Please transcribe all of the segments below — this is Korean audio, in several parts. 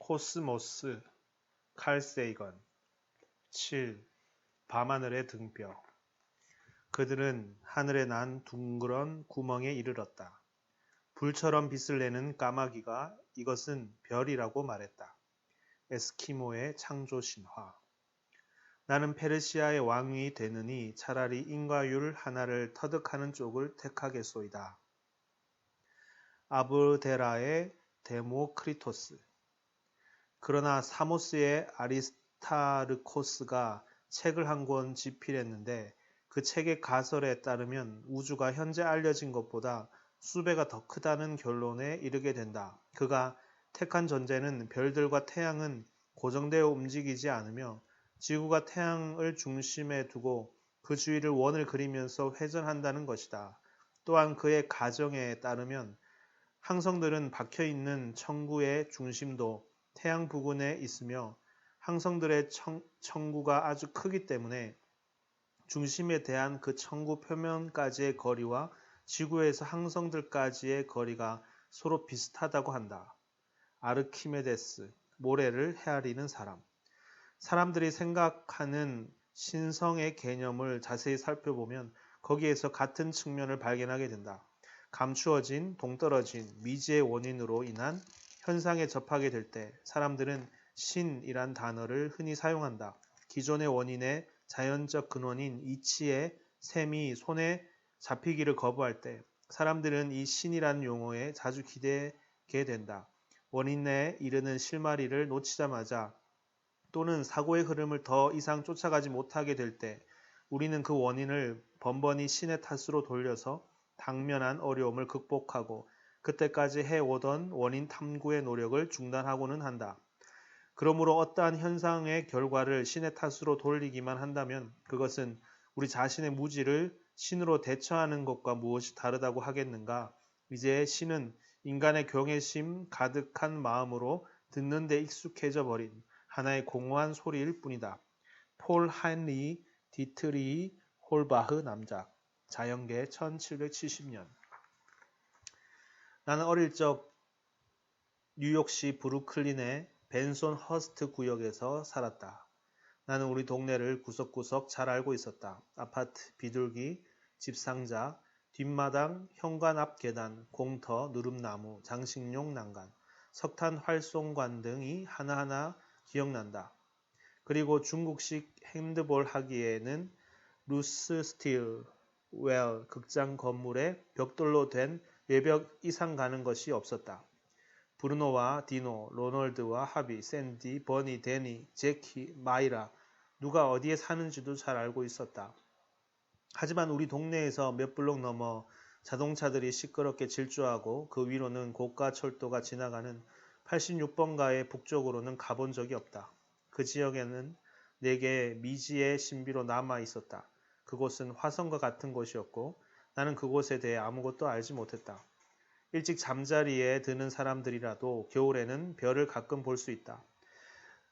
코스모스, 칼 세이건. 7. 밤하늘의 등뼈. 그들은 하늘에 난 둥그런 구멍에 이르렀다. 불처럼 빛을 내는 까마귀가 이것은 별이라고 말했다. 에스키모의 창조 신화. 나는 페르시아의 왕이 되느니 차라리 인과율 하나를 터득하는 쪽을 택하겠소이다. 아브데라의 데모크리토스. 그러나 사모스의 아리스타르코스가 책을 한 권 집필했는데 그 책의 가설에 따르면 우주가 현재 알려진 것보다 수배가 더 크다는 결론에 이르게 된다. 그가 택한 전제는 별들과 태양은 고정되어 움직이지 않으며 지구가 태양을 중심에 두고 그 주위를 원을 그리면서 회전한다는 것이다. 또한 그의 가정에 따르면 항성들은 박혀있는 천구의 중심도 태양 부근에 있으며 항성들의 천구가 아주 크기 때문에 중심에 대한 그 천구 표면까지의 거리와 지구에서 항성들까지의 거리가 서로 비슷하다고 한다. 아르키메데스, 모래를 헤아리는 사람. 사람들이 생각하는 신성의 개념을 자세히 살펴보면 거기에서 같은 측면을 발견하게 된다. 감추어진, 동떨어진 미지의 원인으로 인한 현상에 접하게 될 때 사람들은 신이란 단어를 흔히 사용한다. 기존의 원인의 자연적 근원인 이치의 셈이 손에 잡히기를 거부할 때 사람들은 이 신이라는 용어에 자주 기대게 된다. 원인에 이르는 실마리를 놓치자마자 또는 사고의 흐름을 더 이상 쫓아가지 못하게 될 때 우리는 그 원인을 번번이 신의 탓으로 돌려서 당면한 어려움을 극복하고 그때까지 해오던 원인 탐구의 노력을 중단하고는 한다. 그러므로 어떠한 현상의 결과를 신의 탓으로 돌리기만 한다면 그것은 우리 자신의 무지를 신으로 대처하는 것과 무엇이 다르다고 하겠는가? 이제 신은 인간의 경외심 가득한 마음으로 듣는 데 익숙해져 버린 하나의 공허한 소리일 뿐이다. 폴 하인리 디트리 홀바흐 남작. 자연계 1770년. 나는 어릴 적 뉴욕시 브루클린의 벤손 허스트 구역에서 살았다. 나는 우리 동네를 구석구석 잘 알고 있었다. 아파트, 비둘기, 집상자, 뒷마당, 현관 앞 계단, 공터, 누름나무, 장식용 난간, 석탄 활송관 등이 하나하나 기억난다. 그리고 중국식 핸드볼 하기에는 루스 스틸 웰 극장 건물에 벽돌로 된 외벽 이상 가는 것이 없었다. 브루노와 디노, 로널드와 하비, 샌디, 버니, 데니, 제키, 마이라 누가 어디에 사는지도 잘 알고 있었다. 하지만 우리 동네에서 몇 블록 넘어 자동차들이 시끄럽게 질주하고 그 위로는 고가 철도가 지나가는 86번가의 북쪽으로는 가본 적이 없다. 그 지역에는 내게 미지의 신비로 남아 있었다. 그곳은 화성과 같은 곳이었고 나는 그곳에 대해 아무것도 알지 못했다. 일찍 잠자리에 드는 사람들이라도 겨울에는 별을 가끔 볼 수 있다.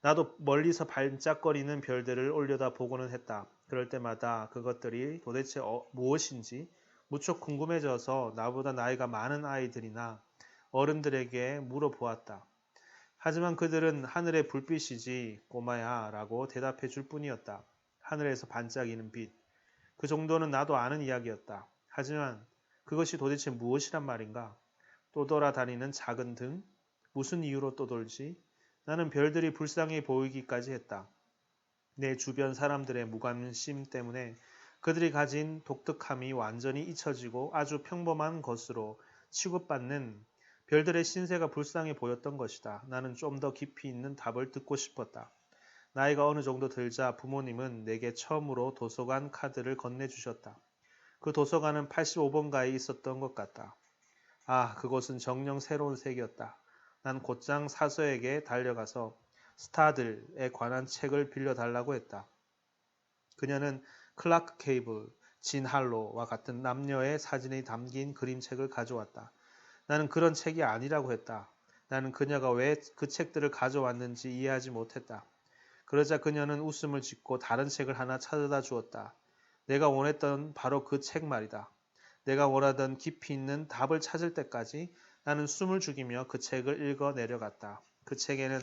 나도 멀리서 반짝거리는 별들을 올려다 보고는 했다. 그럴 때마다 그것들이 도대체 무엇인지 무척 궁금해져서 나보다 나이가 많은 아이들이나 어른들에게 물어보았다. 하지만 그들은 하늘의 불빛이지 꼬마야 라고 대답해 줄 뿐이었다. 하늘에서 반짝이는 빛. 그 정도는 나도 아는 이야기였다. 하지만 그것이 도대체 무엇이란 말인가? 떠돌아다니는 작은 등? 무슨 이유로 떠돌지? 나는 별들이 불쌍해 보이기까지 했다. 내 주변 사람들의 무관심 때문에 그들이 가진 독특함이 완전히 잊혀지고 아주 평범한 것으로 취급받는 별들의 신세가 불쌍해 보였던 것이다. 나는 좀 더 깊이 있는 답을 듣고 싶었다. 나이가 어느 정도 들자 부모님은 내게 처음으로 도서관 카드를 건네주셨다. 그 도서관은 85번가에 있었던 것 같다. 아, 그곳은 정녕 새로운 세계였다. 난 곧장 사서에게 달려가서 스타들에 관한 책을 빌려달라고 했다. 그녀는 클라크 케이블, 진 할로와 같은 남녀의 사진이 담긴 그림책을 가져왔다. 나는 그런 책이 아니라고 했다. 나는 그녀가 왜 그 책들을 가져왔는지 이해하지 못했다. 그러자 그녀는 웃음을 짓고 다른 책을 하나 찾아다 주었다. 내가 원했던 바로 그 책 말이다. 내가 원하던 깊이 있는 답을 찾을 때까지 나는 숨을 죽이며 그 책을 읽어 내려갔다. 그 책에는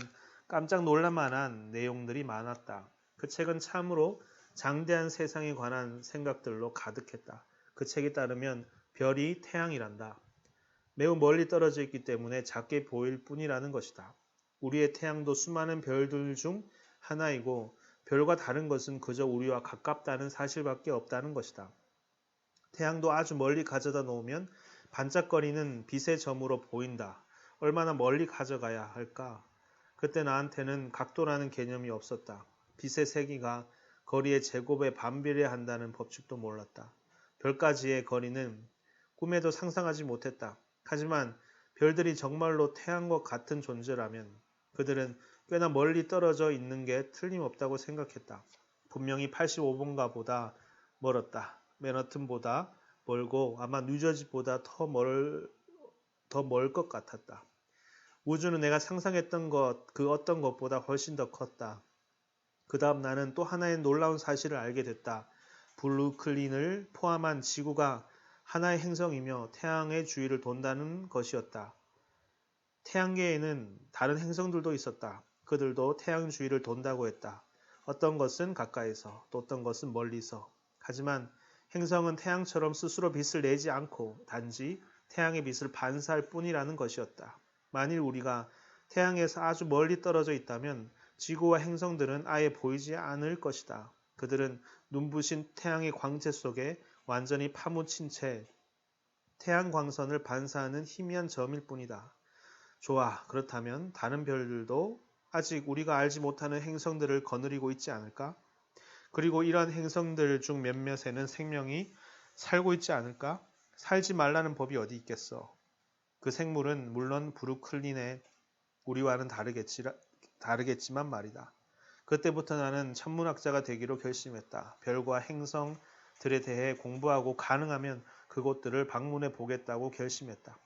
깜짝 놀랄 만한 내용들이 많았다. 그 책은 참으로 장대한 세상에 관한 생각들로 가득했다. 그 책에 따르면 별이 태양이란다. 매우 멀리 떨어져 있기 때문에 작게 보일 뿐이라는 것이다. 우리의 태양도 수많은 별들 중 하나이고 별과 다른 것은 그저 우리와 가깝다는 사실밖에 없다는 것이다. 태양도 아주 멀리 가져다 놓으면 반짝거리는 빛의 점으로 보인다. 얼마나 멀리 가져가야 할까? 그때 나한테는 각도라는 개념이 없었다. 빛의 세기가 거리의 제곱에 반비례한다는 법칙도 몰랐다. 별까지의 거리는 꿈에도 상상하지 못했다. 하지만 별들이 정말로 태양과 같은 존재라면 그들은 꽤나 멀리 떨어져 있는 게 틀림없다고 생각했다. 분명히 85번가 보다 멀었다. 맨하튼보다 멀고 아마 뉴저지보다 더 멀 것 같았다. 우주는 내가 상상했던 그 어떤 것보다 훨씬 더 컸다. 그 다음 나는 또 하나의 놀라운 사실을 알게 됐다. 브루클린을 포함한 지구가 하나의 행성이며 태양의 주위를 돈다는 것이었다. 태양계에는 다른 행성들도 있었다. 그들도 태양 주위를 돈다고 했다. 어떤 것은 가까이서, 또 어떤 것은 멀리서. 하지만 행성은 태양처럼 스스로 빛을 내지 않고 단지 태양의 빛을 반사할 뿐이라는 것이었다. 만일 우리가 태양에서 아주 멀리 떨어져 있다면 지구와 행성들은 아예 보이지 않을 것이다. 그들은 눈부신 태양의 광채 속에 완전히 파묻힌 채 태양 광선을 반사하는 희미한 점일 뿐이다. 좋아, 그렇다면 다른 별들도 아직 우리가 알지 못하는 행성들을 거느리고 있지 않을까? 그리고 이러한 행성들 중 몇몇에는 생명이 살고 있지 않을까? 살지 말라는 법이 어디 있겠어? 그 생물은 물론 브루클린의 우리와는 다르겠지만 말이다. 그때부터 나는 천문학자가 되기로 결심했다. 별과 행성들에 대해 공부하고 가능하면 그곳들을 방문해 보겠다고 결심했다.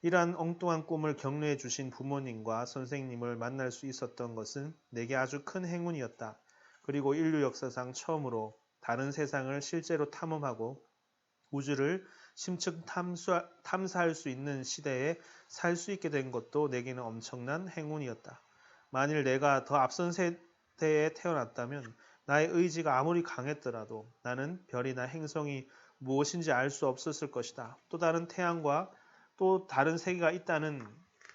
이러한 엉뚱한 꿈을 격려해 주신 부모님과 선생님을 만날 수 있었던 것은 내게 아주 큰 행운이었다. 그리고 인류 역사상 처음으로 다른 세상을 실제로 탐험하고 우주를 심층 탐사할 수 있는 시대에 살 수 있게 된 것도 내게는 엄청난 행운이었다. 만일 내가 더 앞선 세대에 태어났다면 나의 의지가 아무리 강했더라도 나는 별이나 행성이 무엇인지 알 수 없었을 것이다. 또 다른 태양과 또 다른 세계가 있다는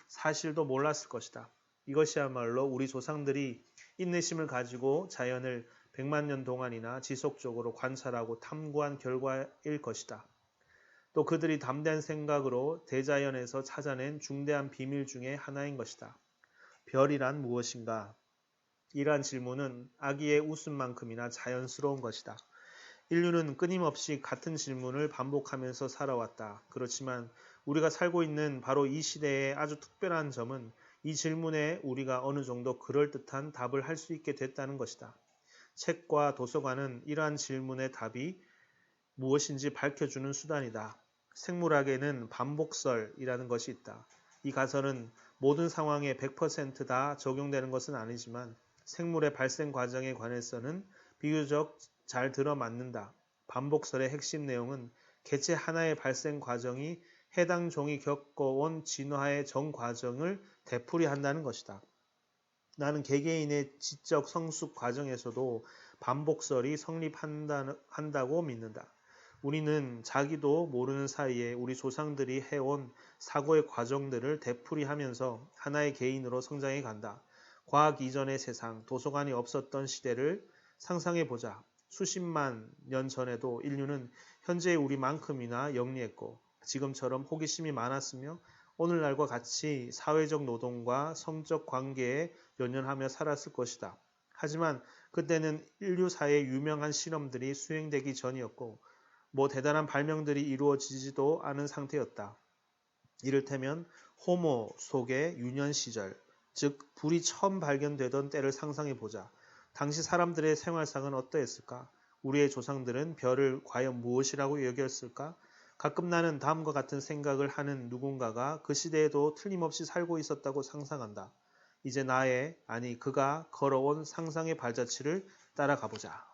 사실도 몰랐을 것이다. 이것이야말로 우리 조상들이 인내심을 가지고 자연을 100만 년 동안이나 지속적으로 관찰하고 탐구한 결과일 것이다. 또 그들이 담대한 생각으로 대자연에서 찾아낸 중대한 비밀 중에 하나인 것이다. 별이란 무엇인가? 이러한 질문은 아기의 웃음만큼이나 자연스러운 것이다. 인류는 끊임없이 같은 질문을 반복하면서 살아왔다. 그렇지만 우리가 살고 있는 바로 이 시대의 아주 특별한 점은 이 질문에 우리가 어느 정도 그럴듯한 답을 할 수 있게 됐다는 것이다. 책과 도서관은 이러한 질문의 답이 무엇인지 밝혀주는 수단이다. 생물학에는 반복설이라는 것이 있다. 이 가설은 모든 상황에 100%다 적용되는 것은 아니지만 생물의 발생 과정에 관해서는 비교적 잘 들어맞는다. 반복설의 핵심 내용은 개체 하나의 발생 과정이 해당 종이 겪어온 진화의 전 과정을 되풀이한다는 것이다. 나는 개개인의 지적 성숙 과정에서도 반복설이 성립한다고 믿는다. 우리는 자기도 모르는 사이에 우리 조상들이 해온 사고의 과정들을 되풀이하면서 하나의 개인으로 성장해 간다. 과학 이전의 세상, 도서관이 없었던 시대를 상상해보자. 수십만 년 전에도 인류는 현재의 우리만큼이나 영리했고 지금처럼 호기심이 많았으며 오늘날과 같이 사회적 노동과 성적 관계에 연연하며 살았을 것이다. 하지만 그때는 인류사의 유명한 실험들이 수행되기 전이었고 대단한 발명들이 이루어지지도 않은 상태였다. 이를테면 호모 속의 유년 시절, 즉 불이 처음 발견되던 때를 상상해보자. 당시 사람들의 생활상은 어떠했을까? 우리의 조상들은 별을 과연 무엇이라고 여겼을까? 가끔 나는 다음과 같은 생각을 하는 누군가가 그 시대에도 틀림없이 살고 있었다고 상상한다. 이제 그가 걸어온 상상의 발자취를 따라가보자.